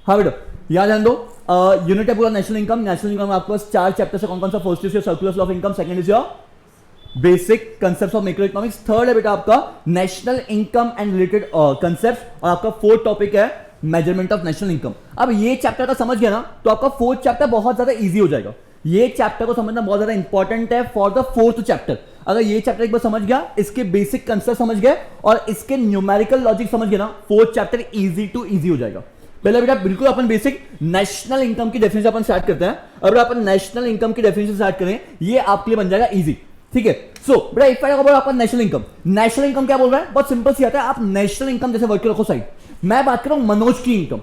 हाँ बेटा, याद ध्यान दो, यूनिट है पूरा नेशनल इनकम। नेशनल इनकम आपके पास 4 चैप्टर से कौन कौन सा? First is your circular law of income, second is your basic concept of macro economics, third है बेटा आपका national income and related concept, और आपका फोर्थ टॉपिक है मेजरमेंट ऑफ नेशनल इनकम। अब ये चैप्टर का समझ गया ना तो आपका फोर्थ चैप्टर बहुत ज्यादा इजी हो जाएगा। ये चैप्टर को समझना बहुत ज्यादा इंपॉर्टेंट है फॉर द फोर्थ चैप्टर। अगर ये चैप्टर एक बार समझ गया, इसके बेसिक कंसेप्ट समझ गए और इसके न्यूमेरिकल लॉजिक समझ गए ना, fourth chapter easy to easy हो जाएगा। पहले बेटा बिल्कुल अपन बेसिक नेशनल इनकम की डेफिनेशन अपन स्टार्ट करते हैं। अगर अपन नेशनल इनकम की डेफिनेशन स्टार्ट करें, ये आपके लिए बन जाएगा इजी, ठीक है। सो बेटा एक फाइट अबाउट आपका नेशनल इनकम। नेशनल इनकम क्या बोल रहा है? बहुत सिंपल सी आता है। आप नेशनल इनकम जैसे वर्ड के रखो साइड, मैं बात कर रहा हूं मनोज की इनकम,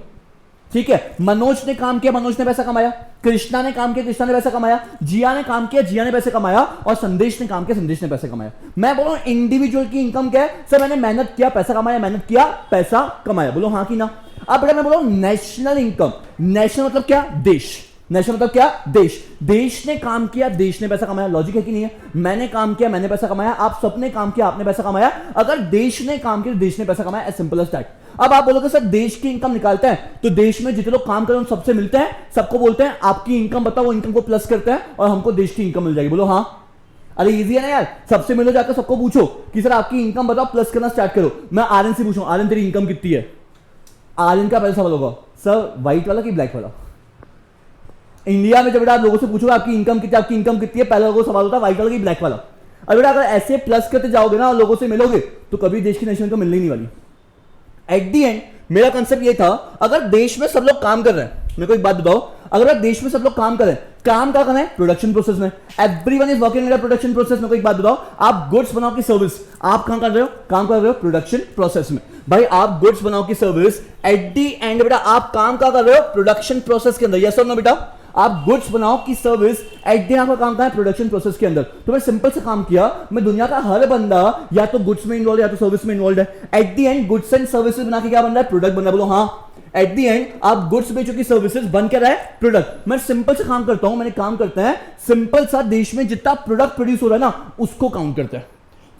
ठीक है। मनोज ने काम किया, मनोज ने पैसा कमाया। कृष्णा ने काम किया, कृष्णा ने पैसा कमाया। जिया ने काम किया, जिया ने पैसे कमाया। और संदेश ने काम किया, संदेश ने पैसे कमाया। मैं बोल रहा हूं इंडिविजुअल की इनकम क्या है? सर मैंने मेहनत किया, पैसा कमाया, मेहनत किया, पैसा कमाया। बोलो हाँ कि ना। अब बेटा मैं बोल रहा हूं नेशनल इनकम। नेशनल मतलब क्या? देश। नेशनल मतलब क्या? देश। देश ने काम किया, देश ने पैसा कमाया। लॉजिक है कि नहीं है? मैंने काम किया, मैंने पैसा कमाया। आप सबने काम किया, आपने पैसा कमाया। अगर देश ने काम किया, देश ने पैसा कमाया। As simple as that. अब आप बोलोगे सर देश की इनकम निकालते हैं तो देश में जितने लोग काम कर रहे हैं सबसे मिलते हैं, सबको बोलते हैं आपकी इनकम बताओ, वो इनकम को प्लस करते हैं और हमको देश की इनकम मिल जाएगी। बोलो हाँ। अरे इजी है ना यार। सबसे मिलो, जाकर सबको पूछो कि सर आपकी इनकम बताओ, प्लस करना स्टार्ट करो। मैं आर्यन से पूछूं, आर्यन तेरी इनकम कितनी है? आर्यन का पहले सवाल होगा, सर व्हाइट वाला कि ब्लैक वाला? इंडिया में जब बेटा आप लोगों से पूछोगे आपकी इनकम कितनी, आपकी इनकम कितनी है, पहला लोगों सवाल होता है व्हाइट वाला कि ब्लैक वाला। अब बेटा अगर ऐसे प्लस करते जाओगे ना और लोगों से मिलोगे तो कभी देश की नेशनल इनकम मिलने नहीं वाली। एट दी एंड मेरा कंसेप्ट ये था, अगर देश में सब लोग काम कर रहे हैं, मेरे को एक बात बताओ, अगर देश में सब लोग काम कर रहे हैं, काम क्या करना है? प्रोडक्शन प्रोसेस में। Everyone is working in production process. मेरे को एक बात बताओ, आप गुड्स बनाओ की सर्विस, आप कहां कर रहे हो? काम कर रहे हो प्रोडक्शन प्रोसेस में। भाई आप गुड्स बनाओ की सर्विस, एट दी एंड बेटा आप काम क्या कर रहे हो? प्रोडक्शन प्रोसेस के अंदर। यस और नो बेटा? आप गुड्स बनाओ की सर्विस, एट दी आपका काम का है प्रोडक्शन प्रोसेस के अंदर। तो मैं सिंपल से काम किया, मैं दुनिया का हर बंदा या तो गुड्स में इन्वॉल्व या तो सर्विस में इन्वॉल्व है। At the and goods and services बना के क्या बन रहा है? प्रोडक्ट बन रहा है। बोलो हाँ। एट दी एंड आप गुड्स बेचो की सर्विसेज बन के रहा है प्रोडक्ट। मैं सिंपल से काम करता हूं, मैंने काम करते हैं सिंपल सा, देश में जितना प्रोडक्ट प्रोड्यूस हो रहा है ना उसको काउंट करते हैं।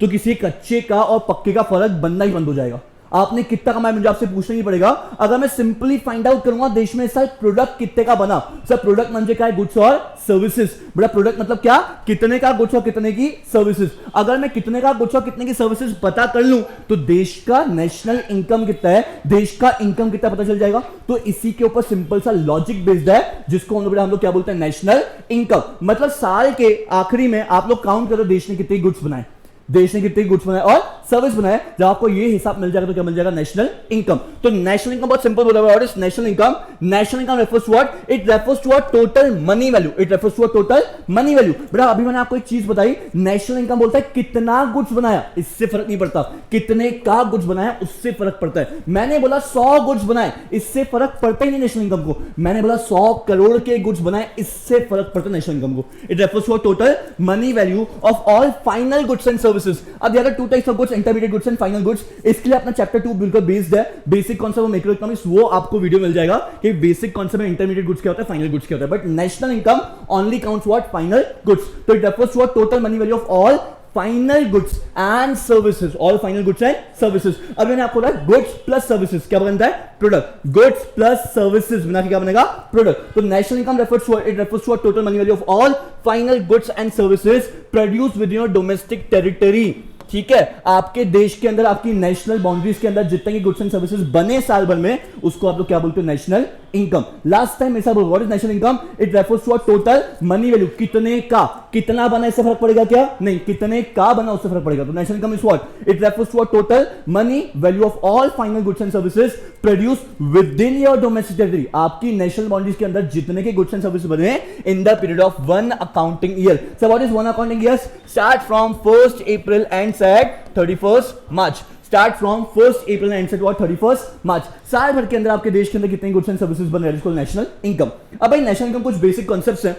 तो किसी कच्चे का और पक्के का फर्क बनना ही बंद हो जाएगा। आपने कितना कमाया मुझे आपसे पूछना ही पड़ेगा। अगर मैं सिंपली फाइंड आउट करूंगा देश में सर प्रोडक्ट कितने का बना, सर प्रोडक्ट म्हणजे क्या है? गुड्स और सर्विसेज। बड़ा प्रोडक्ट मतलब क्या? कितने का गुड्स और कितने की सर्विसेज। अगर मैं कितने का गुड्स और कितने की सर्विसेज पता कर लूं तो देश का नेशनल इनकम कितना है, देश का इनकम कितना पता चल जाएगा। तो इसी के ऊपर सिंपल सा लॉजिक बेस्ड है जिसको हम लोग क्या बोलते हैं? National income. मतलब साल के आखिरी में आप लोग काउंट करो देश ने कितने गुड्स बनाए, देश ने कितने गुड्स बनाए और सर्विस बनाए। जब आपको ये हिसाब मिल जाएगा तो क्या मिल जाएगा? National income. तो नेशनल इनकम बहुत सिंपल बोला, what is national income? National income refers to what? It refers to a total money value. It refers to a total money value. बेटा अभी मैंने आपको एक चीज बताई, नेशनल इनकम बोलता है कितना गुड्स बनाया, इससे फर्क नहीं पड़ता। कितने का गुड्स बनाया उससे फर्क पड़ता है। मैंने बोला 100 गुड्स बनाए, इससे फर्क पड़ता ही नहीं नेशनल इनकम को। मैंने बोला 100 करोड़ के गुड्स बनाए, इससे फर्क पड़ता है नेशनल इनकम को। It refers to a total money value of all final goods and services. अब there are two types of goods, intermediate goods and final goods. इसके लिए अपना चैप्टर 2 बिल्कुल बेस्ड है, basic concept of macro economics. वो आपको video मिल जाएगा कि बेसिक कॉन्सेप्ट में इंटरमीडिएट गुड्स क्या होता है, फाइनल गुड्स क्या होता है। But national income only counts what? Final goods. तो it refers to a total money value of all final goods and services, all final goods and services. अब मैंने आपको बोला गुड्स प्लस सर्विसेज क्या बनता है? प्रोडक्ट। गुड्स प्लस सर्विसेज बना के क्या बनेगा? प्रोडक्ट। तो national income refers to, it refers to a total money value of all final goods and services produce with your domestic territory. ठीक है, आपके देश के अंदर, आपकी नेशनल बाउंड्रीज के अंदर जितने की गुड्स एंड सर्विसेज बने साल भर में, उसको आप लोग क्या बोलते हो? National income. लास्ट टाइम ऐसा बोल, what is national income? It refers to a total money value. कितने का, कितना बना इससे फर्क पड़ेगा क्या? नहीं, कितने का बना उससे फर्क पड़ेगा। तो national income is what? It refers to a total money value of all final goods and services produce within your domestic territory. आपकी नेशनल बाउंड्रीज के अंदर जितने के गुड्स एंड सर्विसेज बने in the period of 1 accounting year. So what is 1 accounting year? Start from 1st April and at 31st March। Start from 1st April and at 31st March। साल भर के अंदर आपके देश के अंदर कितने गुड्स एंड सर्विसेज बन रहे हैं, इसको नेशनल इनकम। अब भाई नेशनल इनकम कुछ बेसिक कॉन्सेप्ट्स हैं,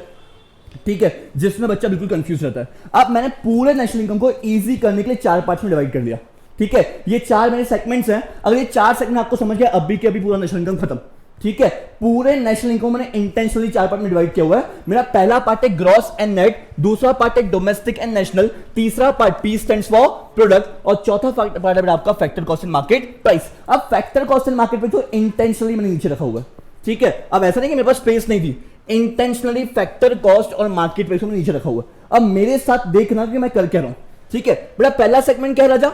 ठीक है, जिसमें बच्चा बिल्कुल कंफ्यूज रहता है। अब मैंने पूरे नेशनल इनकम को इजी करने के लिए 4 पार्ट्स में डिवाइड कर दिया। ठीक है, ये 4 मेरे सेगमेंट्स हैं। अगर ये 4 सेगमेंट आपको समझ गया, अभी के अभी पूरा नेशनल इनकम खत्म। ठीक है, पूरे नेशनल इनकम मैंने इंटेंशनली 4 पार्ट में डिवाइड किया हुआ है। मेरा पहला पार्ट है ग्रॉस एंड नेट, दूसरा पार्ट है डोमेस्टिक एंड नेशनल, तीसरा part P stands for product, और चौथा पार्ट है आपका factor cost and market price. अब फैक्टर कॉस्ट एंड मार्केट पे तो इंटेंशनली मैंने नीचे रखा हुआ है। ठीक है, अब ऐसा नहीं कि मेरे पास स्पेस नहीं थी, इंटेंशनली फैक्टर कॉस्ट और मार्केट प्राइस नीचे रखा हुआ। अब मेरे साथ देखना कि मैं कर क्या रहा हूं, ठीक है बेटा। पहला सेगमेंट क्या है राजा,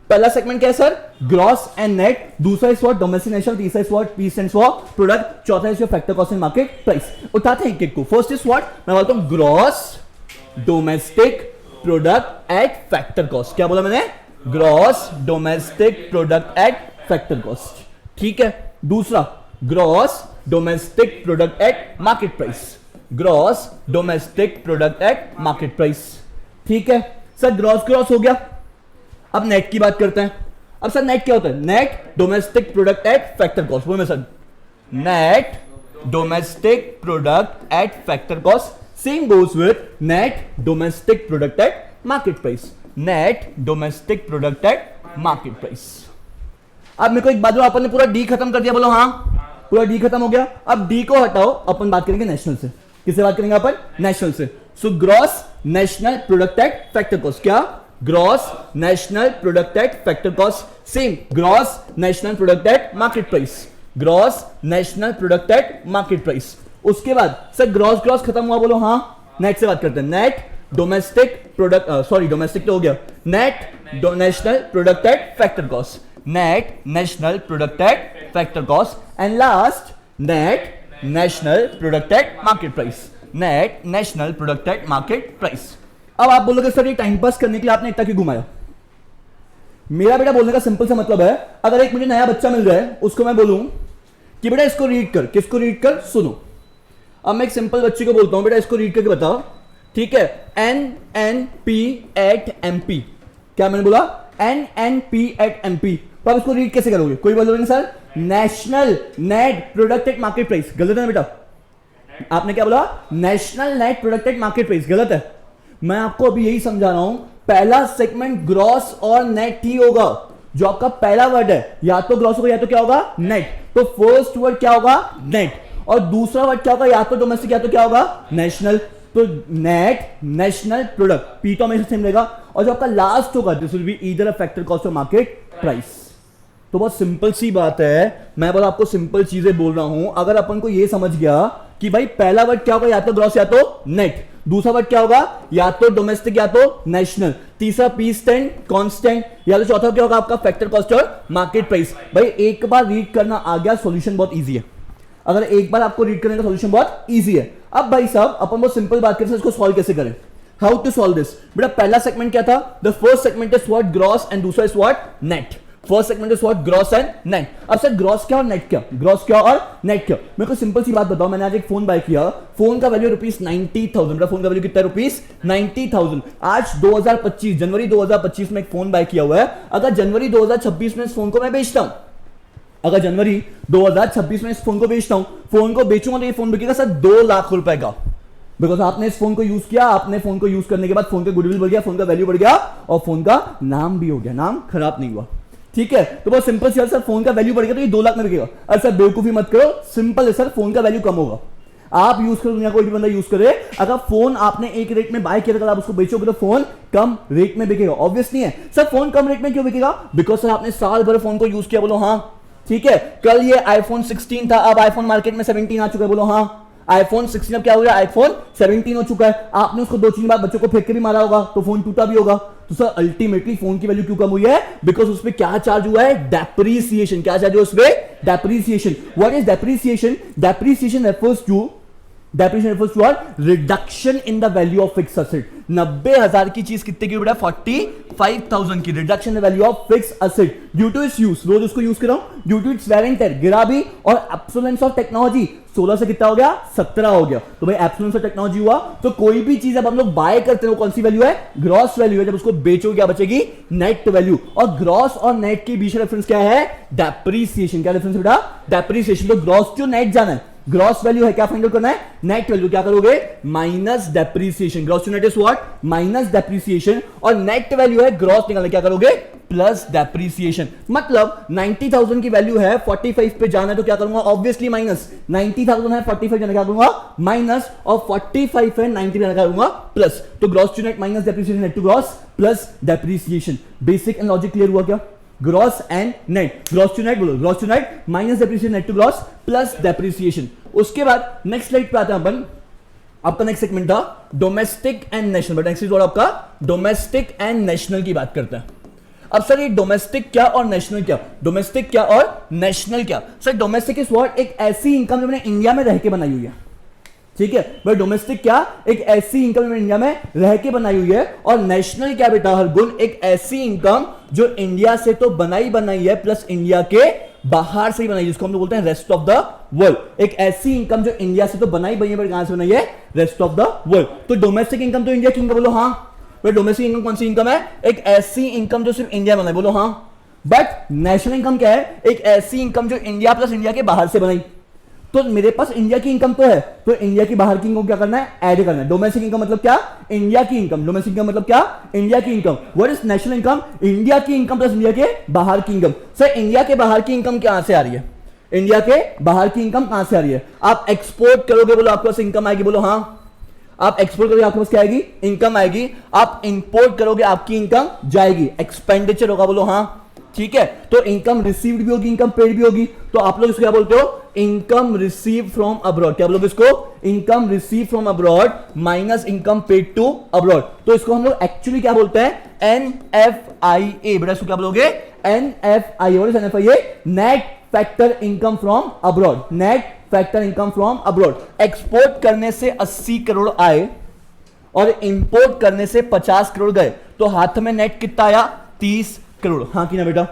पहला सेगमेंट क्या है सर, ग्रॉस एंड नेट। दूसरा इज व्हाट, डोमेस्टिक नेशनल। तीसरा is what, P stands for product. चौथा is factor cost and market price. उठाते हैं एक एक को। फर्स्ट इज व्हाट, मैं बोलता हूं gross domestic product at factor cost. क्या बोला मैंने, gross domestic product at factor cost, ठीक है। दूसरा gross domestic product at market price, gross domestic product at market price, ठीक है सर। ग्रॉस हो गया। अब नेट की बात करते हैं। अब सर नेट क्या होता है, net domestic product at factor cost. बोलो sir, net domestic product at factor cost. Same goes with net domestic product at market price, net domestic product at market price. अब मेरे को एक बात जो अपन ने पूरा डी खत्म कर दिया, बोलो हाँ, पूरा डी खत्म हो गया। अब डी को हटाओ, अपन बात करेंगे नेशनल से। किससे बात करेंगे अपन, नेशनल से। So gross national product at factor cost, क्या, gross national product at factor cost. Same gross national product at market price, gross national product at market price. उसके बाद सर ग्रॉस खत्म हुआ, बोलो हाँ। नेट से बात करते हैं, net domestic product, sorry domestic तो हो गया, net national product at factor cost, net national product at factor cost. And last net national product at market price, net national product at market price. अब आप बोलोगे sir ये time pass करने के लिए आपने इतना क्यों घुमाया। मेरा बेटा बोलने का सिंपल सा मतलब है, अगर एक मुझे नया बच्चा मिल रहा है, उसको मैं बोलूं कि बेटा इसको रीड कर, किसको रीड कर, सुनो। अब मैं एक सिंपल बच्चे को बोलता हूं बेटा इसको रीड करके बताओ, ठीक है। NNP एट MP, क्या मैंने बोला, NNP एट MP। तो आप इसको रीड कैसे करोगे, कोई बोलोगे sir national net product at market price, गलत है ना बेटा। आपने क्या बोला, national net product at market price, गलत है। मैं आपको अभी यही समझा रहा हूं, पहला सेगमेंट ग्रॉस और नेट ही होगा। जो आपका पहला वर्ड है, या तो ग्रॉस होगा या तो क्या होगा, नेट। तो फर्स्ट वर्ड क्या होगा, नेट। और दूसरा वर्ड क्या होगा, या तो डोमेस्टिक या तो क्या होगा, नेशनल। तो नेट नेशनल प्रोडक्ट, पी तो हमेशा सेम रहेगा। और जो आपका लास्ट होगा, this will be either a factor cost और मार्केट प्राइस। तो बहुत सिंपल सी बात है, मैं बस आपको सिंपल चीजें बोल रहा हूं। अगर अपन को यह समझ गया कि भाई पहला वर्ड क्या होगा, या तो ग्रॉस या तो नेट। दूसरा वर्ड क्या होगा, या तो डोमेस्टिक या तो नेशनल। तीसरा पी स्टैंड कांस्टेंट, या तो चौथा क्या होगा आपका फैक्टर कॉस्ट और मार्केट प्राइस। भाई एक बार रीड करना आ गया, सॉल्यूशन बहुत इजी है। अगर एक बार आपको रीड करने का सॉल्यूशन बहुत इजी है। अब भाई साहब अपन बहुत सिंपल बात करें, इसको सॉल्व कैसे करें, हाउ टू सॉल्व दिस। बेटा पहला सेगमेंट क्या था, the first segment is what, gross, and दूसरा is what, net. First segment is what, gross and net. अब सर ग्रॉस क्या और नेट क्या, ग्रॉस क्या और नेट क्या। मेरे को सिंपल सी बात बताओ, मैंने आज एक फोन बाय किया, फोन का वैल्यू ₹90,000। मेरा फोन का वैल्यू कितना है, ₹90,000। आज 2025 जनवरी 2025 में एक फोन बाय किया हुआ है। अगर जनवरी 2026 में इस फोन को मैं बेचता हूं, अगर जनवरी 2026 में इस फोन को बेचता हूं, फोन को बेचूंगा तो ये फोन बिकेगा सर 2 लाख रुपए का। बिकॉज आपने इस फोन को यूज किया, आपने फोन को यूज करने के बाद फोन का गुडविल बढ़ गया, फोन का वैल्यू बढ़ गया, और फोन का नाम भी हो गया, नाम खराब नहीं हुआ। ठीक है, तो बहुत सिंपल सी, सर फोन का वैल्यू बढ़ गया तो ये 2 लाख में बिकेगा। अरे सर बेवकूफी मत करो, सिंपल है सर, फोन का वैल्यू कम होगा। आप यूज करो, दुनिया कोई भी बंदा यूज करे, अगर फोन आपने एक रेट में बाय किया, अगर आप उसको बेचोगे तो फोन कम रेट में बिकेगा। ऑब्वियस नहीं है सर, फोन कम रेट में क्यों बिकेगा, बिकॉज सर आपने साल भर फोन को यूज किया। बोलो हाँ, ठीक है। कल ये आईफोन 16 था, अब आईफोन मार्केट में 17 आ चुका है। बोलो हाँ, आईफोन 16 अब क्या हो गया, आईफोन 17 हो चुका है। आपने उसको 2-3 बार बच्चों को फेंक के भी मारा होगा, तो फोन टूटा भी होगा। तो सर अल्टीमेटली फोन की वैल्यू क्यों कम हुई है, बिकॉज उसपे क्या चार्ज हुआ है, डेप्रीसिएशन। क्या चार्ज हुआ उसपे, depreciation. What is depreciation, depreciation refers to reduction in the value of fixed asset. 90,000 की चीज कितने की बेटा, 45,000 की। Reduction in value of fixed asset due to its use, रोज उसको यूज कर रहा हूं, due to its wear and tear, गिरा भी, और एब्सोलेंस ऑफ टेक्नोलॉजी 16 से कितना हो गया, 17 हो गया। तो भाई एब्सोलेंस ऑफ टेक्नोलॉजी हुआ। तो कोई भी चीज अब हम लोग बाय करते हैं, वो कौन सी वैल्यू है, ग्रॉस वैल्यू है। जब उसको बेचोगे क्या बचेगी, नेट वैल्यू। और ग्रॉस और नेट के बीच रेफरेंस क्या है, डेप्रीसिएशन। क्या रेफरेंस बेटा, डेप्रीसिएशन। तो ग्रॉस टू नेट जाना है, ग्रॉस वैल्यू है, क्या फाइंड आउट करना है, नेट वैल्यू। क्या करोगे, minus depreciation. Gross to net is what, minus depreciation. और नेट वैल्यू है ग्रॉस निकालना, क्या करोगे, प्लस डेप्रीसिएशन। मतलब 90,000 की वैल्यू है, 45 पे जाना है, तो क्या करूंगा, ऑब्वियसली माइनस। 90,000 है, 45 जाने क्या करूंगा, माइनस, और 45 है, 90 जाने क्या करूंगा, प्लस। तो gross to net minus depreciation, net to gross plus depreciation. Basic and logic clear हुआ क्या, gross and net, gross to net बोलो, gross to net minus depreciation net to gross plus depreciation. उसके बाद next slide पे आते हैं अपन, आपका नेक्स्ट सेगमेंट था domestic and national, but next is आपका डोमेस्टिक एंड नेशनल की बात करते हैं। अब सर ये डोमेस्टिक क्या और नेशनल क्या, डोमेस्टिक क्या और नेशनल क्या? सर डोमेस्टिक इज व्हाट, एक ऐसी इनकम जो मैंने इंडिया में रह के बनाई हुई है, ठीक है। भाई डोमेस्टिक क्या, एक ऐसी इनकम जो इंडिया में रह के बनाई हुई है, और नेशनल क्या बेटा हर गुण, एक ऐसी इनकम जो इंडिया से तो बनाई है प्लस इंडिया के बाहर से ही बनाई, जिसको हम लोग बोलते हैं रेस्ट ऑफ द वर्ल्ड। एक ऐसी इनकम जो इंडिया से तो बनाई है, पर कहां से बनाई है, रेस्ट ऑफ द वर्ल्ड। तो डोमेस्टिक इनकम तो इंडिया की इनकम, बोलो हाँ। भाई डोमेस्टिक इनकम कौन सी इनकम है, एक ऐसी इनकम जो सिर्फ इंडिया में बनाई, बोलो हाँ। बट नेशनल इनकम क्या है, एक ऐसी इनकम जो इंडिया प्लस इंडिया के बाहर से बनाई। तो मेरे पास इंडिया की इनकम तो है, तो इंडिया की बाहर की इनकम क्या करना है, ऐड करना है। डोमेस्टिक इनकम मतलब क्या, इंडिया की इनकम। डोमेस्टिक इनकम मतलब क्या, इंडिया की income. What is national income, India की इनकम प्लस इंडिया के बाहर की इनकम। सर इंडिया के बाहर की इनकम कहां से आ रही है, इंडिया के बाहर की इनकम कहां से आ रही है? आप एक्सपोर्ट करोगे, बोलो आपके पास इनकम आएगी, बोलो हाँ। आप एक्सपोर्ट करोगे, आपके पास क्या आएगी, इनकम आएगी। आप इंपोर्ट करोगे, आपकी इनकम जाएगी, एक्सपेंडिचर होगा, बोलो हाँ, ठीक है। तो इनकम रिसीव्ड भी होगी, इनकम पेड भी होगी। तो आप लोग इसको क्या बोलते हो, इनकम रिसीव फ्रॉम अब्रॉड। क्या बोलोगे इसको, income receive from abroad minus income paid to abroad. तो इसको हम लोग एक्चुअली क्या बोलते हैं, NFIA। बेटा इसको क्या बोलोगे, NFIA। What is NFIA, net factor income from abroad, net factor income from abroad. Export करने से 80 करोड़ आए और इंपोर्ट करने से 50 करोड़ गए, तो हाथ में नेट कितना आया, 30 करोड़। हाँ कि ना बेटा,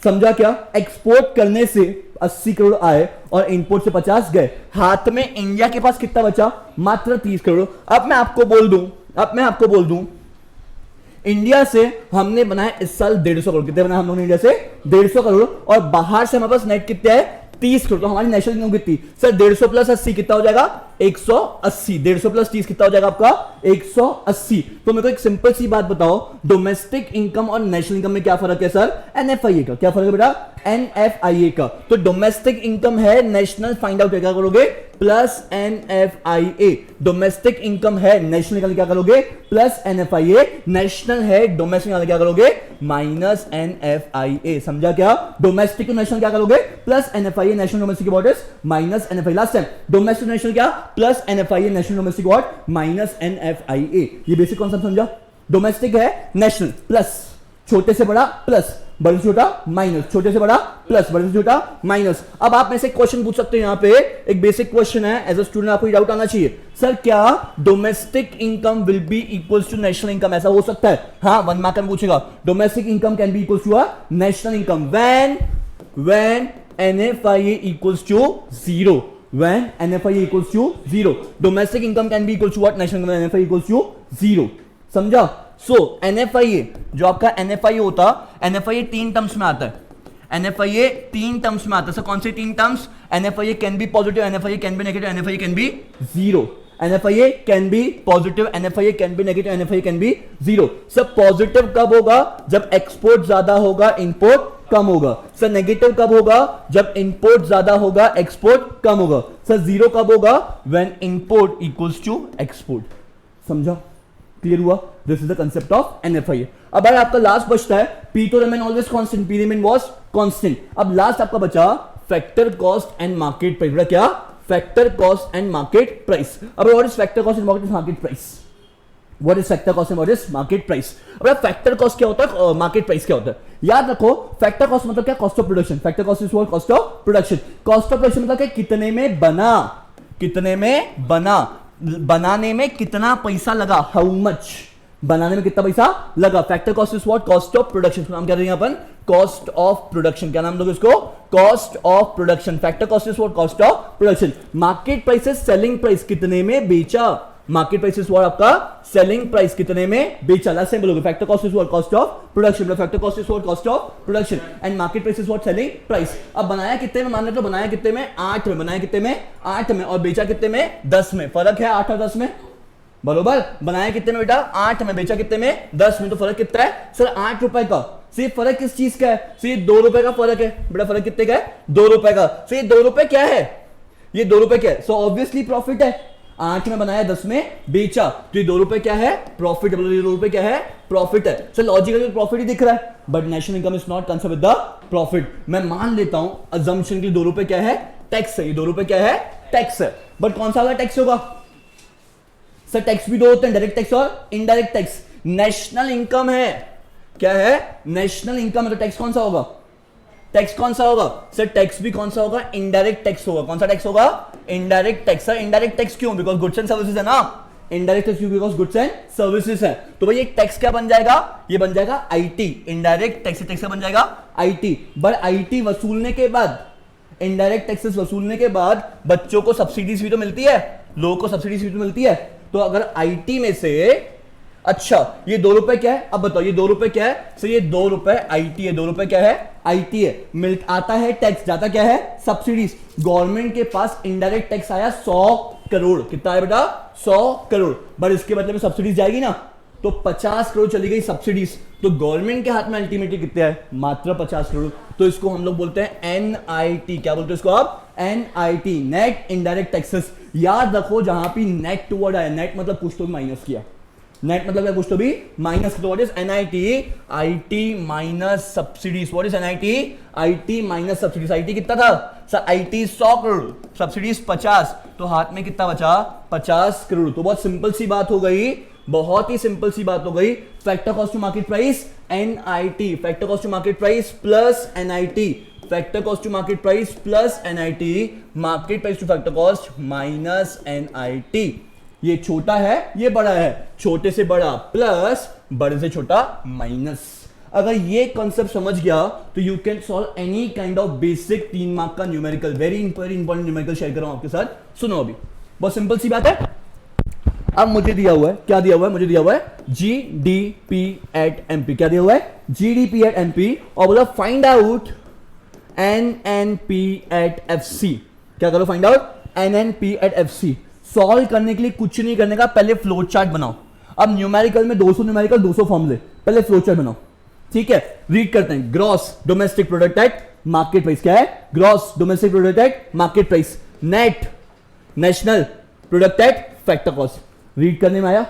समझा क्या? एक्सपोर्ट करने से 80 करोड़ आए और इंपोर्ट से 50 गए, हाथ में इंडिया के पास कितना बचा, मात्र 30 करोड़। अब मैं आपको बोल दूं इंडिया से हमने बनाया इस साल 150 करोड़। कितने बनाए हम लोगों ने इंडिया से, 150 करोड़, और बाहर से हमारे पास नेट कितने है, 30 करोड़। तो हमारी नेशनल इनकम कितनी, सर 150 प्लस 80 कितना हो जाएगा, 180। 150 प्लस 30 कितना हो जाएगा आपका, 180। तो मेरे को एक सिंपल सी बात बताओ, डोमेस्टिक इनकम और नेशनल इनकम में क्या फर्क है सर, NFIA का। क्या फर्क है बेटा, NFIA का। तो डोमेस्टिक इनकम है, नेशनल फाइंड आउट क्या करोगे, प्लस NFIA। डोमेस्टिक इनकम है, नेशनल इनकम क्या करोगे, प्लस NFIA। नेशनल है, डोमेस्टिक क्या करोगे, माइनस NFIA। समझा क्या? डोमेस्टिक टू नेशनल क्या करोगे, plus NFIA। National domestic what is, minus NFIA। Last time domestic national क्या, plus NFIA। National domestic what, minus NFIA। ये बेसिक कॉन्सेप्ट समझा। डोमेस्टिक है, नेशनल प्लस, छोटे से बड़ा प्लस, बड़े से छोटा माइनस, छोटे से बड़ा प्लस, बड़े से छोटा माइनस। अब आप में से क्वेश्चन पूछ सकते हैं, यहां पे एक बेसिक क्वेश्चन है, एज अ स्टूडेंट आपको डाउट आना चाहिए, सर क्या domestic income will be equals to national income? ऐसा हो सकता है? हाँ, 1 मार्क में पूछेगा, domestic income can be equals to a national income when NFIA equals to 0. When NFIA equals to 0. Domestic income can be equal to what? National income when NFIA equals to 0. समझा? So NFIA जो आपका NFIA होता, NFIA 3 terms में आता है। NFIA 3 terms में आता है। सर कौन से 3 terms? NFIA can be positive, NFIA can be negative, NFIA can be 0। NFIA can be positive, NFIA can be negative, NFIA can be 0। Sir positive कब होगा? जब एक्सपोर्ट ज्यादा होगा, इंपोर्ट कम होगा। सर नेगेटिव कब होगा? जब इंपोर्ट ज्यादा होगा, एक्सपोर्ट कम होगा। सर 0 कब होगा? When import equals to export. समझा? क्लियर हुआ? This is the concept of NFIA। अब भाई आपका लास्ट बचता है, P तो remain always constant, P remain was constant. अब लास्ट आपका बचा factor cost and market price. क्या? Factor cost and market price. अब what is factor cost and market price? What is factor cost and what is market price? अब factor cost क्या होता है, market price क्या होता है? याद रखो, फैक्टर कॉस्ट मतलब क्या, cost of production. Factor cost is what, cost of production. Cost of production मतलब क्या, कितने में बना, कितने में बना, बनाने में कितना पैसा लगा, हाउ मच, बनाने में कितना पैसा लगा। Factor cost is what, cost of production. नाम क्या देंगे अपन, कॉस्ट ऑफ प्रोडक्शन। क्या नाम दोगे इसको, cost of production. Factor cost is what, cost of production. Market price is selling price, कितने में बेचा। मार्केट प्राइस इज व्हाट, आपका सेलिंग प्राइस, कितने में बेचा। लास्ट टाइम बोलोगे factor cost is what, cost of production. Factor cost is what, cost of production and market price is what, selling price. अब बनाया कितने में, मान लो बनाया कितने में, 8 में। बनाया कितने में, 8 में, और बेचा कितने में, 10 में। फर्क है 8 और 10 में, बरोबर। बनाया कितने में बेटा, 8 में, बेचा कितने में, 10 में। तो फर्क कितना है सर, 8 रुपए का। सिर्फ फर्क किस चीज का है, सिर्फ 2 रुपए का फर्क है बेटा। फर्क कितने का है, 2 रुपए का। सिर्फ 2 रुपए क्या है, ये 2 रुपए क्या है, सो ऑब्वियसली प्रॉफिट है। 8 में बनाया, 10 में बेचा, तो ये 2 रुपए क्या है? प्रॉफिट। ये 2 रुपए क्या है? प्रॉफिट है। सो लॉजिकली प्रॉफिट ही दिख रहा है, but national income is not concern with the profit. मैं मान लेता हूं अजम्पशन के 2 रुपए क्या है? टैक्स है। ये 2 रुपए क्या है? टैक्स है। बट कौन सा वाला टैक्स होगा सर? टैक्स भी 2 होते हैं, डायरेक्ट टैक्स और इनडायरेक्ट टैक्स। नेशनल इनकम है, क्या है? नेशनल इनकम है, तो टैक्स कौन सा होगा? टैक्स कौन सा होगा सर? टैक्स भी कौन सा होगा? इनडायरेक्ट टैक्स होगा। कौन सा टैक्स होगा? Indirect tax. Sir indirect tax क्यों? बिकॉज गुड्स एंड सर्विसेज है ना। इनडायरेक्ट टैक्स क्यों? बिकॉज गुड्स एंड सर्विसेज है। तो भाई ये टैक्स क्या बन जाएगा? ये बन जाएगा आईटी। इनडायरेक्ट टैक्स, टैक्स क्या बन जाएगा? आईटी। बट आईटी वसूलने के बाद, इनडायरेक्ट टैक्सेस वसूलने के बाद बच्चों को सब्सिडीज भी तो मिलती है, लोगों को सब्सिडीज भी तो मिलती है। तो अगर आईटी में से, अच्छा ये 2 रुपए क्या है? अब बताओ ये 2 रुपए क्या है? सर ये 2 रुपए आईटी है। 2 रुपए क्या है? आईटी है। मिल आता है टैक्स, जाता क्या है? सब्सिडीज। गवर्नमेंट के पास इनडायरेक्ट टैक्स आया 100 करोड़। कितना है बेटा? 100 करोड़। बट इसके बदले में सब्सिडीज जाएगी ना, तो 50 करोड़ चली गई सब्सिडीज। तो गवर्नमेंट के हाथ में अल्टीमेटली कितने है? मात्र 50 करोड़। तो इसको हम लोग बोलते हैं एनआईटी। क्या बोलते हैं इसको आप? NIT, net indirect taxes. याद रखो जहां भी नेट वर्ड आया, नेट मतलब कुछ तो भी माइनस किया, नेट मतलब कुछ तो भी माइनस। तो what is NIT? IT minus subsidies. What is NIT? IT minus subsidies. IT कितना था सर? आईटी 100 करोड़, सब्सिडीज 50, तो हाथ में कितना बचा? 50 करोड़। तो बहुत सिंपल सी बात हो गई, बहुत ही सिंपल सी बात हो गई। Factor cost to market price NIT, factor cost to market price plus NIT, factor cost to market price plus NIT, market price to factor cost minus NIT. ये छोटा है, ये बड़ा है, छोटे से बड़ा प्लस बड़े से छोटा माइनस। अगर ये कॉन्सेप्ट समझ गया तो you can solve any kind of basic 3 mark का numerical. Very important numerical share कर रहा हूं आपके साथ, सुनो अभी, बहुत सिंपल सी बात है। अब मुझे दिया हुआ है, क्या दिया हुआ है? मुझे दिया हुआ है जीडीपी एट एमपी। क्या दिया हुआ है? GDP at MP. और बोला find out NNP at FC. क्या करो? Find out NNP at FC. Solve करने के लिए कुछ नहीं करने का, पहले फ्लो चार्ट बनाओ। अब न्यूमेरिकल में 200 न्यूमेरिकल 200 फॉर्मूले, पहले फ्लो चार्ट बनाओ, ठीक है? रीड करते हैं। Gross domestic product at market price. क्या है? Gross domestic product at market price. Net national product at factor cost. Read करने में आया?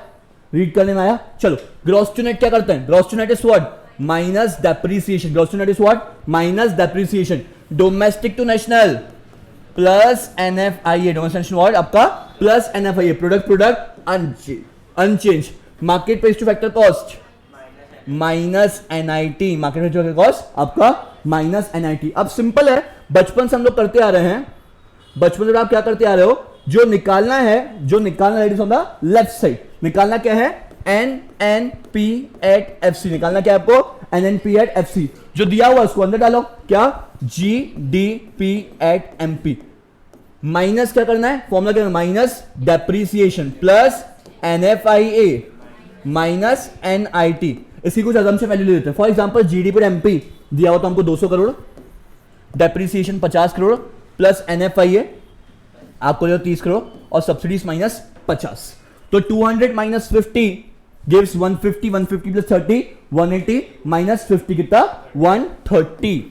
रीड करने में आया? चलो ग्रॉस टू नेट क्या करते हैं? Gross to net is what? Minus depreciation. Gross to net is what? Minus depreciation. Domestic to national plus NFIA. Domestic what आपका? Plus NFIA. Product unchanged. Market price to factor cost minus NIT. Market price to factor cost आपका minus NIT. अब simple है, बचपन से हम लोग करते आ रहे हैं, बचपन से आप क्या करते आ रहे हो? जो निकालना है, जो निकालना है ऑन द लेफ्ट साइड, निकालना क्या है? N N P at F C. निकालना क्या है आपको? N N P at F C. जो दिया हुआ उसको अंदर डालो। क्या? G D P at M P. Minus क्या करना है? फॉर्मूला क्या? Minus depreciation plus N F I A minus N I T. इसकी कुछ अजम्पशन वैल्यू ले लेते हैं। For example GDP M P दिया हुआ था हमको 200 crore, depreciation 50 crore plus N F I A आपको 30 करोड़ और सब्सिडीज माइनस 50। तो 200 माइनस 50 गिव्स 150, 150 प्लस 30 180 माइनस 50 कितना? 130।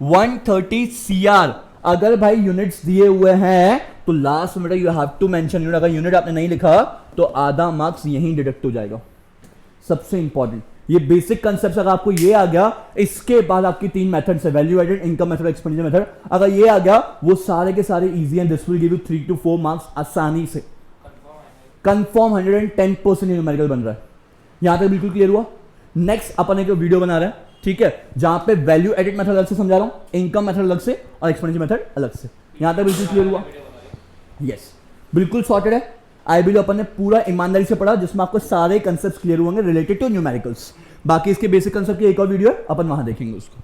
130 सीआर। अगर भाई यूनिट्स दिए हुए हैं तो लास्ट में you have to mention unit. अगर यूनिट आपने नहीं लिखा तो आधा मार्क्स यहीं डिडक्ट हो जाएगा। सबसे इंपॉर्टेंट ये बेसिक कंसेप्ट अगर आपको ये आ गया, इसके बाद आपकी 3 मेथड्स है, value added, income method, expenditure method. अगर ये आ गया वो सारे के सारे easy and this will give you 3 to 4 marks आसानी से। कंफर्म 110% न्यूमेरिकल बन रहा है। यहां तक बिल्कुल क्लियर हुआ? नेक्स्ट अपन एक वीडियो बना रहे हैं, ठीक है, जहां पे वैल्यू एडेड मेथड अलग से समझा रहा हूं, इनकम मेथड अलग से और एक्सपेंडिचर मेथड अलग से। यहां तक बिल्कुल क्लियर हुआ? यस, बिल्कुल सॉर्टेड है। आई बिलीव अपन ने पूरा ईमानदारी से पढ़ा, जिसमें आपको सारे कंसेप्ट क्लियर होंगे रिलेटेड टू न्यूमेरिकल्स। बाकी इसके बेसिक कंसेप्ट की एक और वीडियो है, अपन वहां देखेंगे उसको।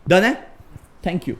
डन है? Thank you.